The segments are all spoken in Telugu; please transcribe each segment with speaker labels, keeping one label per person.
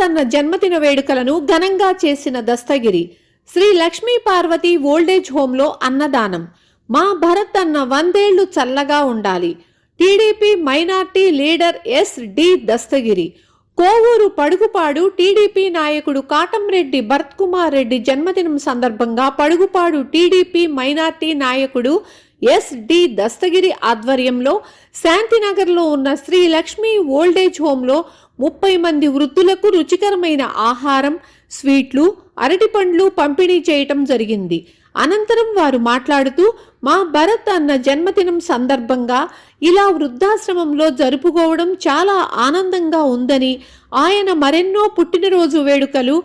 Speaker 1: అన్న జన్మదిన వేడుకలను ఘనంగా చేసిన దస్తగిరి. శ్రీ లక్ష్మీ పార్వతి ఓల్డేజ్ హోంలో అన్నదానం. మా భరత్ అన్న 100 ఏళ్లు చల్లగా ఉండాలి. TDP minority leader SD. Dastagiri. Kovur Padugupadu TDP నాయకుడు కాటంరెడ్డి భరత్ కుమార్ రెడ్డి జన్మదినం సందర్భంగా పడుగుపాడు టీడీపీ మైనార్టీ నాయకుడు ఎస్.డి. దస్తగిరి ఆధ్వర్యంలో శాంతినగర్లో ఉన్న శ్రీ లక్ష్మీ ఓల్డేజ్ హోంలో 30 మంది వృద్ధులకు రుచికరమైన ఆహారం, స్వీట్లు, అరటిపండ్లు పంపిణీ చేయటం జరిగింది. అనంతరం వారు మాట్లాడుతూ, మా భరత్ అన్న జన్మదినం సందర్భంగా ఇలా వృద్ధాశ్రమంలో జరుపుకోవడం చాలా ఆనందంగా ఉందని, ఆయన మరెన్నో పుట్టినరోజు వేడుకలు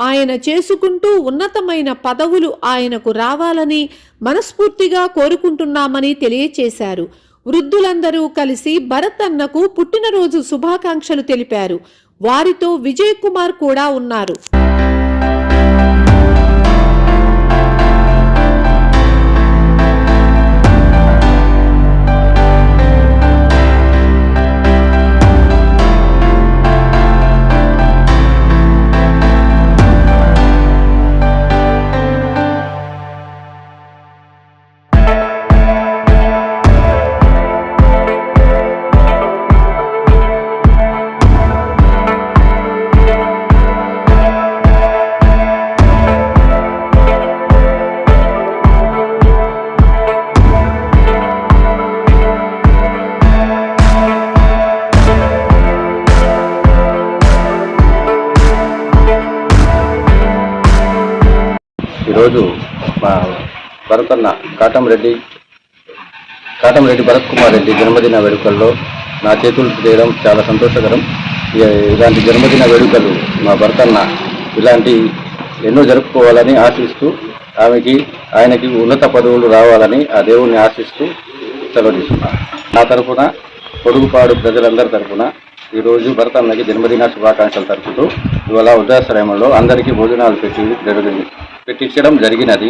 Speaker 1: ఆయన చేసుకుంటూ ఉన్నతమైన పదవులు ఆయనకు రావాలని మనస్ఫూర్తిగా కోరుకుంటున్నామని తెలియచేశారు. వృద్ధులందరూ కలిసి భరత్ అన్నకు పుట్టినరోజు శుభాకాంక్షలు తెలిపారు. వారితో విజయ్ కుమార్ కూడా ఉన్నారు.
Speaker 2: ఈరోజు మా భరతన్న కాటంరెడ్డి భరత్ కుమార్ రెడ్డి జన్మదిన వేడుకల్లో నా చేతులు చేయడం చాలా సంతోషకరం. ఇలాంటి జన్మదిన వేడుకలు మా భరతన్న ఇలాంటి ఎన్నో జరుపుకోవాలని ఆశిస్తూ ఆయనకి ఉన్నత పదవులు రావాలని ఆ దేవుణ్ణి ఆశిస్తూ సెలవు తీసుకున్నాను. నా తరఫున పొడుగుపాడు ప్రజలందరి తరఫున ఈరోజు భరతన్నకి జన్మదిన శుభాకాంక్షలు తెలుపుతూ ఇవాళ వృద్ధాశ్రమంలో అందరికీ భోజనాలు పెట్టించడం జరిగినది.